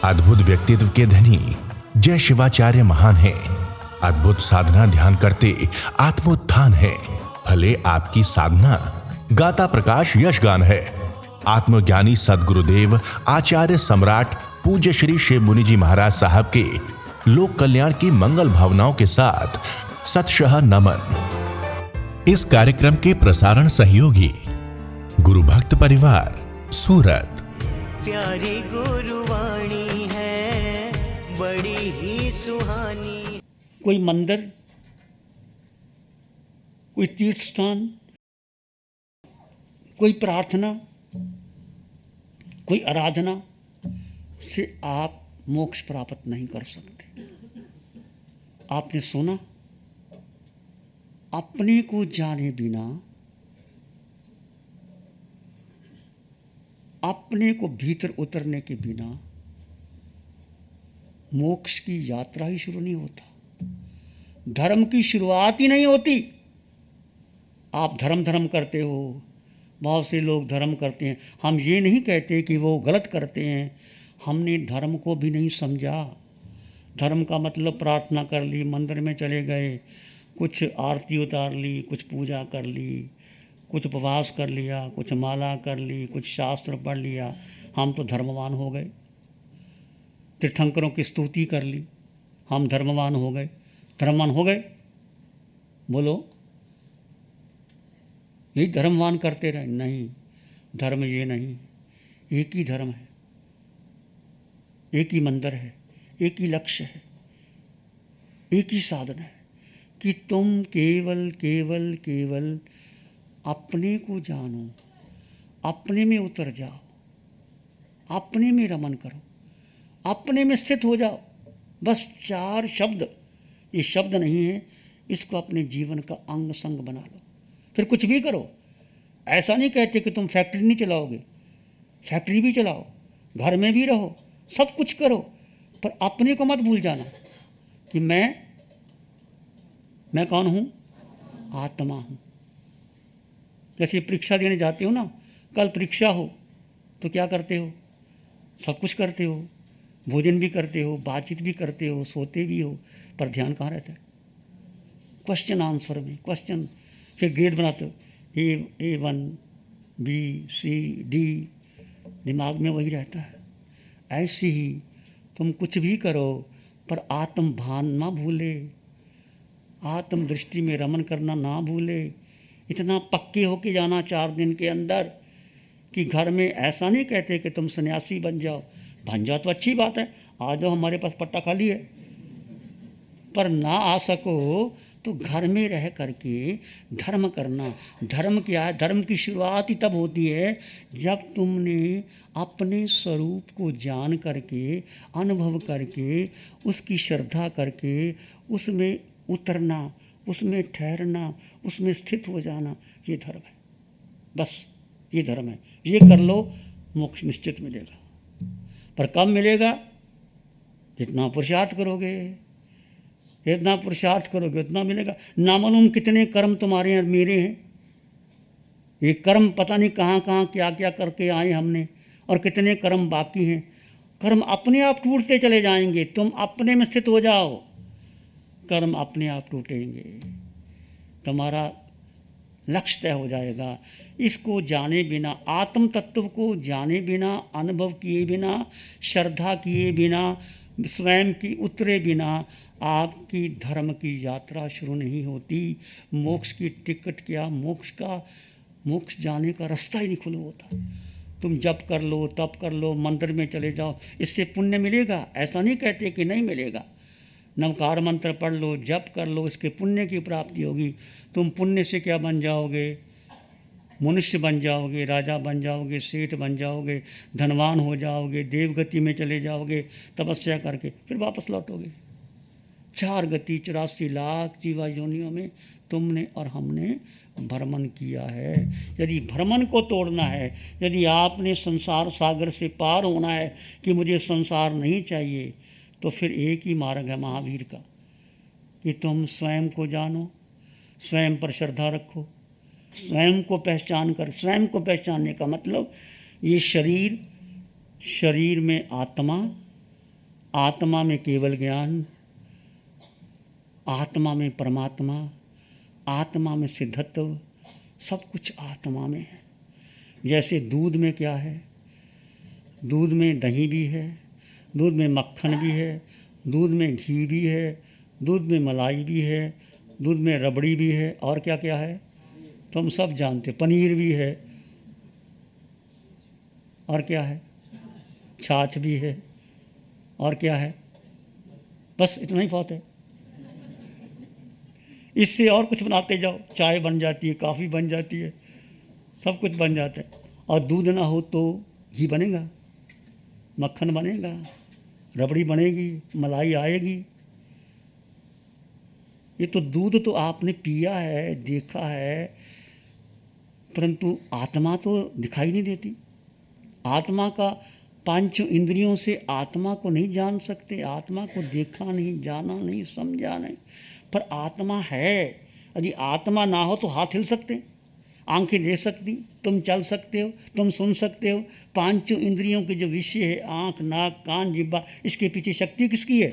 अद्भुत व्यक्तित्व के धनी जय शिवाचार्य महान हैं। अद्भुत साधना ध्यान करते आत्मोत्थान है। भले आपकी साधना गाता प्रकाश यशगान है। आत्मज्ञानी सद्गुरुदेव आचार्य सम्राट पूज्य श्री शिव मुनि जी महाराज साहब के लोक कल्याण की मंगल भावनाओं के साथ सतशः नमन। इस कार्यक्रम के प्रसारण सहयोगी गुरु भक्त परिवार सूरत। प्यारी गुरुवाणी है बड़ी ही सुहानी। कोई मंदिर, कोई तीर्थ स्थान, कोई प्रार्थना, कोई आराधना से आप मोक्ष प्राप्त नहीं कर सकते। आपने सुना, अपने को जाने बिना, अपने को भीतर उतरने के बिना मोक्ष की यात्रा ही शुरू नहीं होता। धर्म की शुरुआत ही नहीं होती। आप धर्म करते हो, बहुत से लोग धर्म करते हैं। हम ये नहीं कहते कि वो गलत करते हैं, हमने धर्म को भी नहीं समझा। धर्म का मतलब प्रार्थना कर ली, मंदिर में चले गए, कुछ आरती उतार ली, कुछ पूजा कर ली, कुछ उपवास कर लिया, कुछ माला कर ली, कुछ शास्त्र पढ़ लिया, हम तो धर्मवान हो गए। तीर्थंकरों की स्तुति कर ली, हम धर्मवान हो गए। धर्मवान हो गए, बोलो, यही धर्मवान करते रहे? नहीं, धर्म ये नहीं। एक ही धर्म है, एक ही मंदिर है, एक ही लक्ष्य है, एक ही साधन है कि तुम केवल केवल केवल अपने को जानो, अपने में उतर जाओ, अपने में रमन करो, अपने में स्थित हो जाओ। बस 4 शब्द, ये शब्द नहीं है, इसको अपने जीवन का अंग संग बना लो। फिर कुछ भी करो। ऐसा नहीं कहते कि तुम फैक्ट्री नहीं चलाओगे, फैक्ट्री भी चलाओ, घर में भी रहो, सब कुछ करो, पर अपने को मत भूल जाना कि मैं कौन हूँ? आत्मा हूँ। जैसे परीक्षा देने जाते हो ना, कल परीक्षा हो तो क्या करते हो? सब कुछ करते हो, भोजन भी करते हो, बातचीत भी करते हो, सोते भी हो, पर ध्यान कहाँ रहता है? क्वेश्चन आंसर में, क्वेश्चन। फिर ग्रेड बनाते हो, A1 B C D, दिमाग में वही रहता है। ऐसे ही तुम कुछ भी करो, पर आत्म भान ना भूले, आत्म दृष्टि में रमन करना ना भूले। इतना पक्के होके जाना 4 दिन के अंदर कि घर में ऐसा नहीं कहते कि तुम सन्यासी बन जाओ तो अच्छी बात है, आ जाओ, हमारे पास पट्टा खाली है। पर ना आ सको तो घर में रह करके धर्म करना। धर्म क्या है? धर्म की शुरुआत ही तब होती है जब तुमने अपने स्वरूप को जान करके, अनुभव करके, उसकी श्रद्धा करके, उसमें उतरना, उसमें ठहरना, उसमें स्थित हो जाना। ये धर्म है, बस ये धर्म है। ये कर लो, मोक्ष निश्चित मिलेगा। पर कब मिलेगा? जितना पुरुषार्थ करोगे, जितना पुरुषार्थ करोगे उतना मिलेगा। नामालूम कितने कर्म तुम्हारे और मेरे हैं। ये कर्म पता नहीं कहाँ कहाँ क्या क्या करके आए हमने, और कितने कर्म बाकी हैं। कर्म अपने आप टूटते चले जाएंगे। तुम अपने में स्थित हो जाओ, कर्म अपने आप टूटेंगे, तुम्हारा लक्ष्य तय हो जाएगा। इसको जाने बिना, आत्म तत्व को जाने बिना, अनुभव किए बिना, श्रद्धा किए बिना, स्वयं की उतरे बिना आपकी धर्म की यात्रा शुरू नहीं होती। मोक्ष की टिकट क्या, मोक्ष जाने का रास्ता ही नहीं खुला होता। तुम जप कर लो, तप कर लो, मंदिर में चले जाओ, इससे पुण्य मिलेगा? ऐसा नहीं कहते कि नहीं मिलेगा। नवकार मंत्र पढ़ लो, जप कर लो, इसके पुण्य की प्राप्ति होगी। तुम पुण्य से क्या बन जाओगे? मनुष्य बन जाओगे, राजा बन जाओगे, सेठ बन जाओगे, धनवान हो जाओगे, देवगति में चले जाओगे, तपस्या करके फिर वापस लौटोगे। 4 गति 84 लाख जीवा योनियों में तुमने और हमने भ्रमण किया है। यदि भ्रमण को तोड़ना है, यदि आपने संसार सागर से पार होना है कि मुझे संसार नहीं चाहिए, तो फिर एक ही मार्ग है महावीर का कि तुम स्वयं को जानो, स्वयं पर श्रद्धा रखो, स्वयं को पहचान कर। स्वयं को पहचानने का मतलब ये शरीर में आत्मा, आत्मा में केवल ज्ञान, आत्मा में परमात्मा, आत्मा में सिद्धत्व, सब कुछ आत्मा में है। जैसे दूध में क्या है, दूध में दही भी है, दूध में मक्खन भी है, दूध में घी भी है, दूध में मलाई भी है, दूध में रबड़ी भी है, और क्या क्या है तो हम सब जानते, पनीर भी है, और क्या है, छाछ भी है, और क्या है, बस इतना ही बात है। इससे और कुछ बनाते जाओ, चाय बन जाती है, कॉफ़ी बन जाती है, सब कुछ बन जाता है। और दूध ना हो तो घी बनेगा, मक्खन बनेगा, रबड़ी बनेगी, मलाई आएगी। ये तो दूध तो आपने पिया है, देखा है, परंतु आत्मा तो दिखाई नहीं देती। आत्मा का पांच इंद्रियों से आत्मा को नहीं जान सकते, आत्मा को देखा नहीं, जाना नहीं, समझा नहीं, पर आत्मा है। यदि आत्मा ना हो तो हाथ हिल सकते, आंखें देख सकती, तुम चल सकते हो, तुम सुन सकते हो। पांचों इंद्रियों के जो विषय है, आंख, नाक, कान, जिह्वा, इसके पीछे शक्ति किसकी है?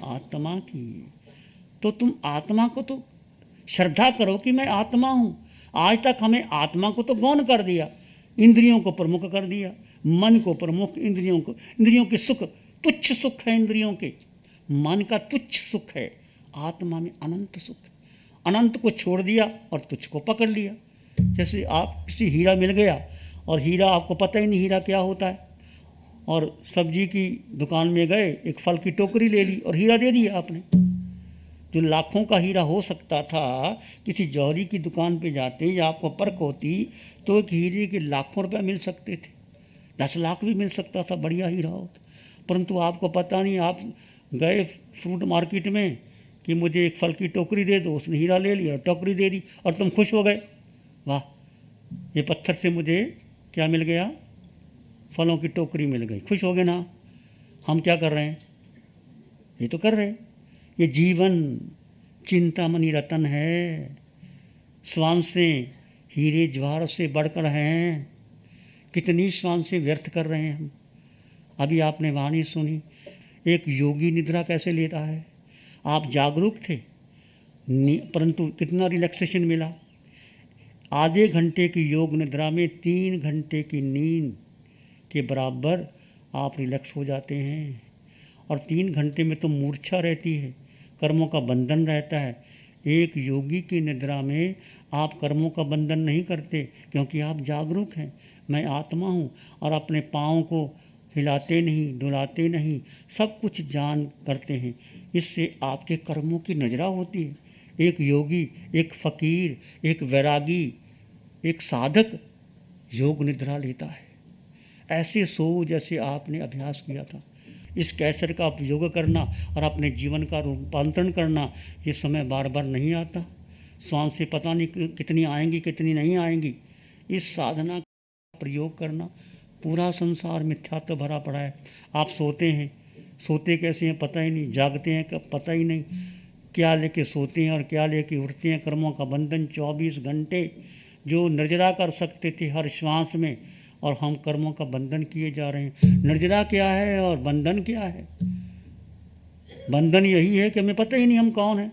आत्मा की। तो तुम आत्मा को तो श्रद्धा करो कि मैं आत्मा हूँ। आज तक हमें आत्मा को तो गौण कर दिया, इंद्रियों को प्रमुख कर दिया, मन को प्रमुख, इंद्रियों के सुख तुच्छ सुख है, इंद्रियों के, मन का तुच्छ सुख है, आत्मा में अनंत सुख है। अनंत को छोड़ दिया और तुच्छ को पकड़ लिया। जैसे आप किसी हीरा मिल गया और हीरा आपको पता ही नहीं हीरा क्या होता है, और सब्जी की दुकान में गए, एक फल की टोकरी ले ली और हीरा दे दिया आपने। जो लाखों का हीरा हो सकता था, किसी जौहरी की दुकान पे जाते या आपको परख होती तो एक हीरे के लाखों रुपए मिल सकते थे, 10 लाख भी मिल सकता था, बढ़िया हीरा हो। परंतु आपको पता नहीं, आप गए फ्रूट मार्केट में कि मुझे एक फल की टोकरी दे दो, उसने हीरा ले लिया, टोकरी दे दी और तुम खुश हो गए, वाह ये पत्थर से मुझे क्या मिल गया, फलों की टोकरी मिल गई, खुश हो गए ना। हम क्या कर रहे हैं, ये तो कर रहे हैं। ये जीवन चिंतामणि रतन है, श्वासें हीरे ज्वार से बढ़कर हैं, कितनी श्वासें व्यर्थ कर रहे हैं हम। अभी आपने वाणी सुनी, एक योगी निद्रा कैसे लेता है। आप जागरूक थे, परंतु कितना रिलैक्सेशन मिला। आधे घंटे की योग निद्रा में 3 घंटे की नींद के बराबर आप रिलैक्स हो जाते हैं। और 3 घंटे में तो मूर्छा रहती है, कर्मों का बंधन रहता है। एक योगी की निद्रा में आप कर्मों का बंधन नहीं करते, क्योंकि आप जागरूक हैं, मैं आत्मा हूँ, और अपने पाँव को हिलाते नहीं, डुलाते नहीं, सब कुछ जान करते हैं। इससे आपके कर्मों की नजरा होती है। एक योगी, एक फ़कीर, एक वैरागी, एक साधक योग निद्रा लेता है। ऐसे सो जैसे आपने अभ्यास किया था। इस कैसर का उपयोग करना और अपने जीवन का रूपांतरण करना, ये समय बार बार नहीं आता। श्वास से पता नहीं कितनी आएंगी, कितनी नहीं आएंगी। इस साधना का प्रयोग करना। पूरा संसार मिथ्यात्व भरा पड़ा है। आप सोते हैं, सोते कैसे हैं पता ही नहीं, जागते हैं कब पता ही नहीं, क्या लेके सोते हैं और क्या लेके उठते हैं। कर्मों का बंधन 24 घंटे जो निर्जरा कर सकते थे हर श्वास में, और हम कर्मों का बंधन किए जा रहे हैं। निर्जरा क्या है और बंधन क्या है? बंधन यही है कि हमें पता ही नहीं हम कौन हैं।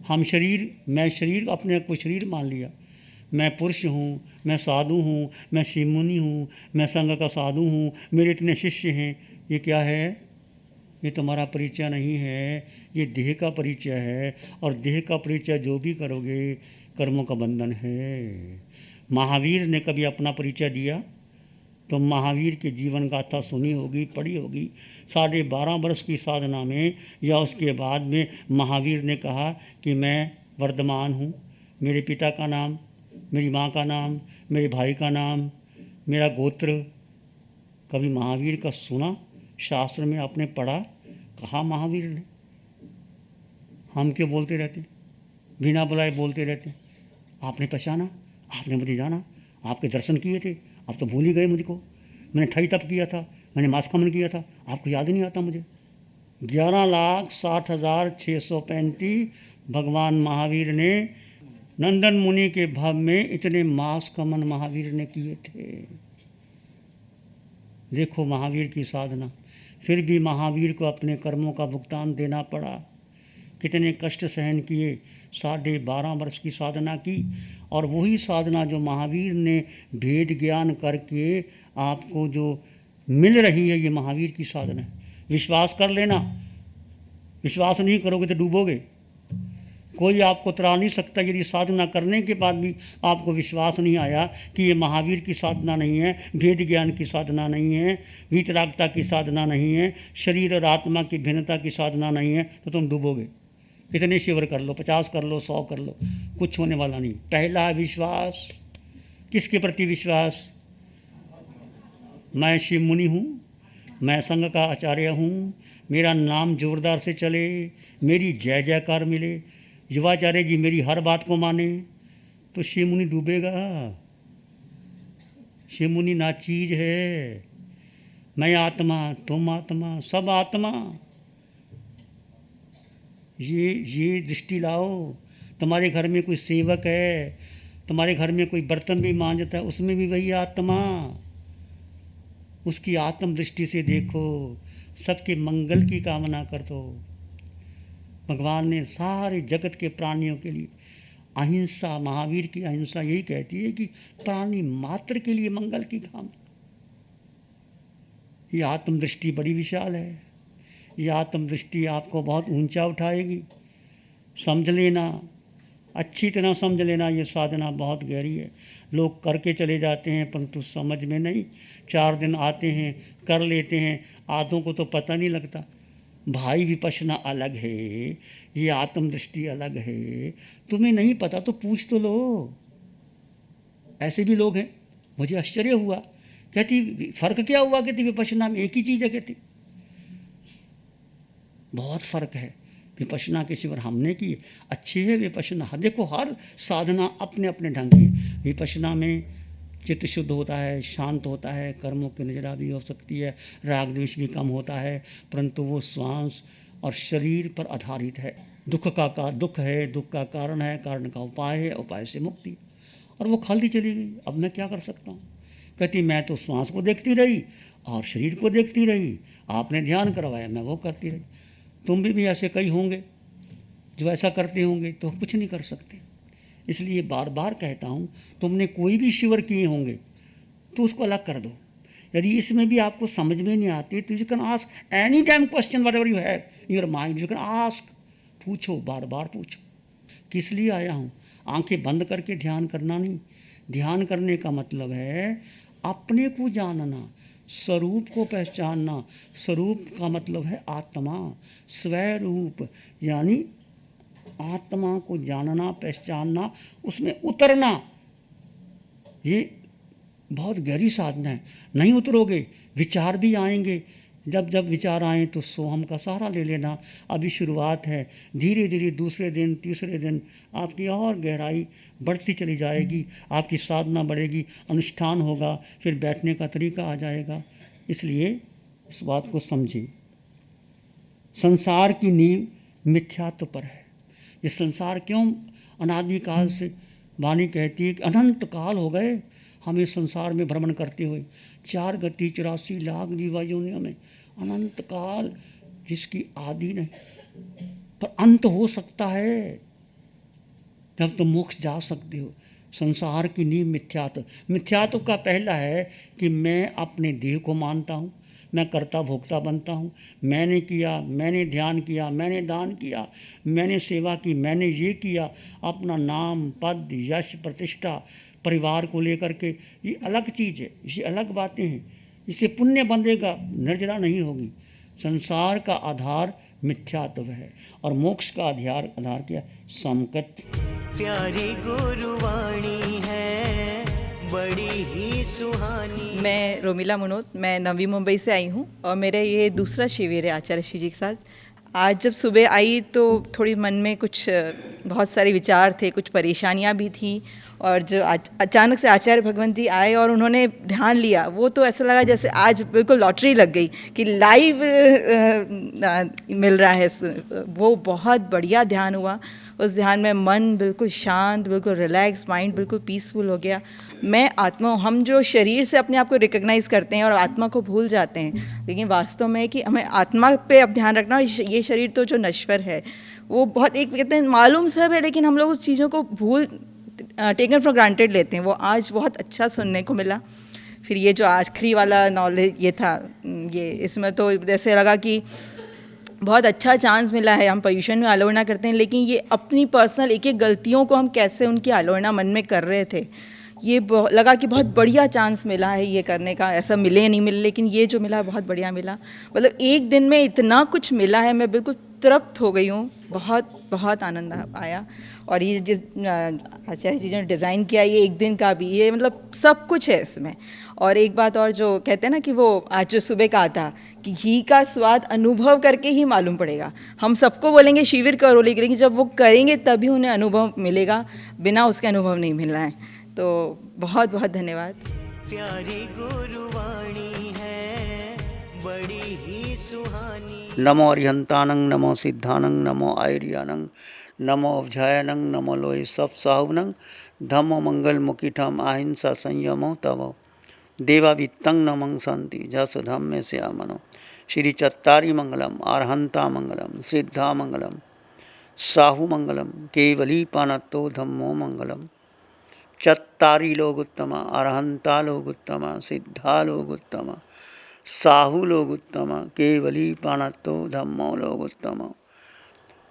हम शरीर, मैं शरीर, अपने को शरीर मान लिया। मैं पुरुष हूँ, मैं साधु हूँ, मैं शिवमुनि हूँ, मैं संघ का साधु हूँ, मेरे इतने शिष्य हैं। ये क्या है? ये तुम्हारा परिचय नहीं है, ये देह का परिचय है। और देह का परिचय जो भी करोगे, कर्मों का बंधन है। महावीर ने कभी अपना परिचय दिया? तो महावीर के जीवन गाथा सुनी होगी, पढ़ी होगी। 12.5 वर्ष की साधना में या उसके बाद में महावीर ने कहा कि मैं वर्धमान हूँ, मेरे पिता का नाम, मेरी माँ का नाम, मेरे भाई का नाम, मेरा गोत्र। कभी महावीर का सुना? शास्त्र में आपने पढ़ा? कहा महावीर ने? हम क्यों बोलते रहते, बिना बुलाए बोलते रहते। आपने पहचाना, आपने मुझे जाना, आपके दर्शन किए थे, आप तो भूल ही गए मुझको। मैंने ठई तप किया था, मैंने मास्कमन किया था, आपको याद ही नहीं आता मुझे। 11,60,635 भगवान महावीर ने नंदन मुनि के भाव में इतने मास्कमन महावीर ने किए थे। देखो महावीर की साधना। फिर भी महावीर को अपने कर्मों का भुगतान देना पड़ा। कितने कष्ट सहन किए, 12.5 वर्ष की साधना की, और वही साधना जो महावीर ने भेद ज्ञान करके आपको जो मिल रही है, ये महावीर की साधना है। विश्वास कर लेना, विश्वास नहीं करोगे तो डूबोगे। कोई आपको तरा नहीं सकता यदि साधना करने के बाद भी आपको विश्वास नहीं आया कि ये महावीर की साधना नहीं है, भेद ज्ञान की साधना नहीं है, वीतरागता की साधना नहीं है, शरीर और आत्मा की भिन्नता की साधना नहीं है, तो तुम डूबोगे। इतने शिविर कर लो, 50 कर लो, 100 कर लो, कुछ होने वाला नहीं। पहला है विश्वास। किसके प्रति विश्वास? मैं शिव मुनि हूँ, मैं संघ का आचार्य हूँ, मेरा नाम जोरदार से चले, मेरी जय जयकार मिले, युवाचार्य जी मेरी हर बात को माने, तो शिव मुनि डूबेगा। शिव मुनि नाचीज है। मैं आत्मा, तुम आत्मा, सब आत्मा। ये दृष्टि लाओ। तुम्हारे घर में कोई सेवक है, तुम्हारे घर में कोई बर्तन भी मांजता है, उसमें भी वही आत्मा। उसकी आत्म दृष्टि से देखो, सबके मंगल की कामना कर दो। भगवान ने सारे जगत के प्राणियों के लिए अहिंसा, महावीर की अहिंसा यही कहती है कि प्राणी मात्र के लिए मंगल की कामना। ये आत्मदृष्टि बड़ी विशाल है। ये आत्मदृष्टि आपको बहुत ऊंचा उठाएगी। समझ लेना, अच्छी तरह समझ लेना, ये साधना बहुत गहरी है। लोग करके चले जाते हैं परंतु समझ में नहीं। 4 दिन आते हैं, कर लेते हैं, आधों को तो पता नहीं लगता। भाई विपश्यना अलग है, ये आत्मदृष्टि अलग है। तुम्हें नहीं पता तो पूछ तो लो। ऐसे भी लोग हैं, मुझे आश्चर्य हुआ। कहती फ़र्क क्या हुआ? कहती विपश्यना में एक ही चीज़ है। कहती बहुत फ़र्क है। विपश्यना के शिविर हमने की, अच्छी है विपश्यना। देखो हर साधना अपने अपने ढंग की। विपश्यना में चित्त शुद्ध होता है, शांत होता है, कर्मों की नजरा भी हो सकती है, राग द्वेष भी कम होता है, परंतु वो श्वास और शरीर पर आधारित है। दुख है, दुख का कारण है, कारण का उपाय है, उपाय से मुक्ति। और वो खाली चली गई। अब मैं क्या कर सकता हूँ? कहती मैं तो श्वास को देखती रही और शरीर को देखती रही, आपने ध्यान करवाया, मैं वो करती रही। तुम भी ऐसे कई होंगे जो ऐसा करते होंगे, तो कुछ नहीं कर सकते। इसलिए बार बार कहता हूँ, तुमने कोई भी शिविर किए होंगे तो उसको अलग कर दो। यदि इसमें भी आपको समझ में नहीं आती तो you can ask any time question what ever you have in your mind, you can ask. पूछो, बार बार पूछो, किस लिए आया हूँ। आंखें बंद करके ध्यान करना नहीं। ध्यान करने का मतलब है अपने को जानना, स्वरूप को पहचानना। स्वरूप का मतलब है आत्मा, स्वरूप, यानी आत्मा को जानना, पहचानना, उसमें उतरना। ये बहुत गहरी साधना है। नहीं उतरोगे, विचार भी आएंगे। जब जब विचार आए तो सोहम का सहारा ले लेना। अभी शुरुआत है, धीरे धीरे दूसरे दिन, तीसरे दिन आपकी और गहराई बढ़ती चली जाएगी। आपकी साधना बढ़ेगी, अनुष्ठान होगा, फिर बैठने का तरीका आ जाएगा। इसलिए इस बात को समझिए। संसार की नींव मिथ्यात्व पर है। ये संसार क्यों अनादिकाल से, वाणी कहती है कि अनंत काल हो गए हमें संसार में भ्रमण करते हुए, 4 गति 84 लाख जीवायुनियों में। अनंत काल जिसकी आदि नहीं, पर अंत हो सकता है जब तुम मोक्ष जा सकते हो। संसार की नींव मिथ्यात्व। मिथ्यात्व का पहला है कि मैं अपने देह को मानता हूँ, मैं कर्ता भोक्ता बनता हूँ। मैंने किया, मैंने ध्यान किया, मैंने दान किया, मैंने सेवा की, मैंने ये किया। अपना नाम, पद, यश, प्रतिष्ठा, परिवार को लेकर के, ये अलग चीज़ है, ये अलग बातें हैं। इससे पुण्य बंधेगा, निर्जरा नहीं होगी। संसार का आधार मिथ्यात्व है और मोक्ष का आधार क्या? समकत। प्यारी गुरुवाणी है, बड़ी ही सुहानी। मैं रोमिला मनोत, मैं नवी मुंबई से आई हूँ और मेरा ये दूसरा शिविर है आचार्य श्री जी के साथ। आज जब सुबह आई तो थोड़ी मन में कुछ बहुत सारे विचार थे, कुछ परेशानियाँ भी थी, और जो अचानक से आचार्य भगवंत जी आए और उन्होंने ध्यान लिया, वो तो ऐसा लगा जैसे आज बिल्कुल लॉटरी लग गई कि लाइव मिल रहा है। वो बहुत बढ़िया ध्यान हुआ उस ध्यान में मन बिल्कुल शांत, बिल्कुल रिलैक्स, माइंड बिल्कुल पीसफुल हो गया। मैं आत्मा, हम जो शरीर से अपने आप को रिकग्नाइज़ करते हैं और आत्मा को भूल जाते हैं, लेकिन वास्तव में है कि हमें आत्मा पे अब ध्यान रखना। ये शरीर तो जो नश्वर है वो बहुत, एक कहते हैं मालूम सब है, लेकिन हम लोग उस चीज़ों को भूल, टेकन फॉर ग्रांटेड लेते हैं। वो आज बहुत अच्छा सुनने को मिला। फिर ये जो आखिरी वाला नॉलेज ये था, ये इसमें तो जैसे लगा कि बहुत अच्छा चांस मिला है। हम पोल्यूशन में आलोचना करते हैं, लेकिन ये अपनी पर्सनल एक एक गलतियों को हम कैसे उनकी आलोचना मन में कर रहे थे, ये लगा कि बहुत बढ़िया चांस मिला है ये करने का। ऐसा मिले नहीं मिले, लेकिन ये जो मिला बहुत बढ़िया मिला। मतलब एक दिन में इतना कुछ मिला है, मैं बिल्कुल तृप्त हो गई हूँ। बहुत बहुत आनंद आया। और ये जिस आचार्य जी ने डिज़ाइन किया, ये एक दिन का भी, ये मतलब सब कुछ है इसमें। और एक बात और जो कहते हैं ना कि वो आज जो सुबह कहा था कि घी का स्वाद अनुभव करके ही मालूम पड़ेगा। हम सबको बोलेंगे शिविर करो, लेकिन जब वो करेंगे तभी उन्हें अनुभव मिलेगा, बिना उसके अनुभव नहीं मिलना है। तो बहुत बहुत धन्यवाद। प्यारी गुरुवाणी है बड़ी ही सुहानी। नमो अरिहंतानंग, नमो सिद्धानंग, नमो आयरियानंग, नमो अवझायनंग, नमो लोय सब साहुनंग, धम्मो मंगल मुकिठम अहिंसा संयमो तवो देवावित्तं नमं शांति जस धम्मे से अमनो। श्री चत्तारी मंगलम, अरहंता मंगलम, सिद्धा मंगलम, साहु मंगलम, केवली पानतो धम्मो मंगलम। चत्तारी लोग उत्तमा, अरहंता लोग उत्तमा, सिद्धा लोग उत्तमा, साहु लोग उत्तमा, केवली पानतो धम्मो लोग उत्तमा।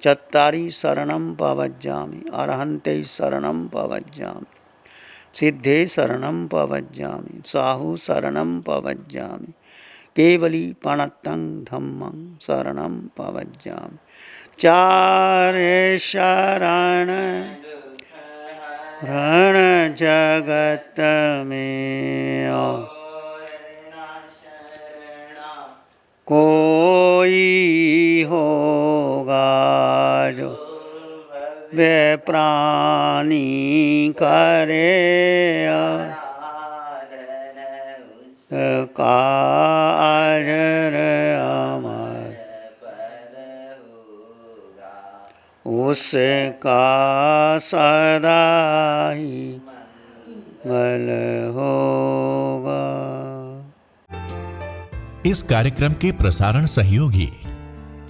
चत्तारी शरणं पवज्जामि, अरहंते शरणं पवज्जामि, सिद्धे शरणं पवज्जामि, साहु शरणं पवज्जामि, केवली पानतं धम्मं शरणं पवज्जामि। चारे शरण रण जगत में कोई होगा जो वे प्राणी करे काजर अमर, उसका सदा ही मंगल होगा। इस कार्यक्रम के प्रसारण सहयोगी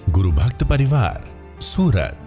गुरु भक्त परिवार, सूरत।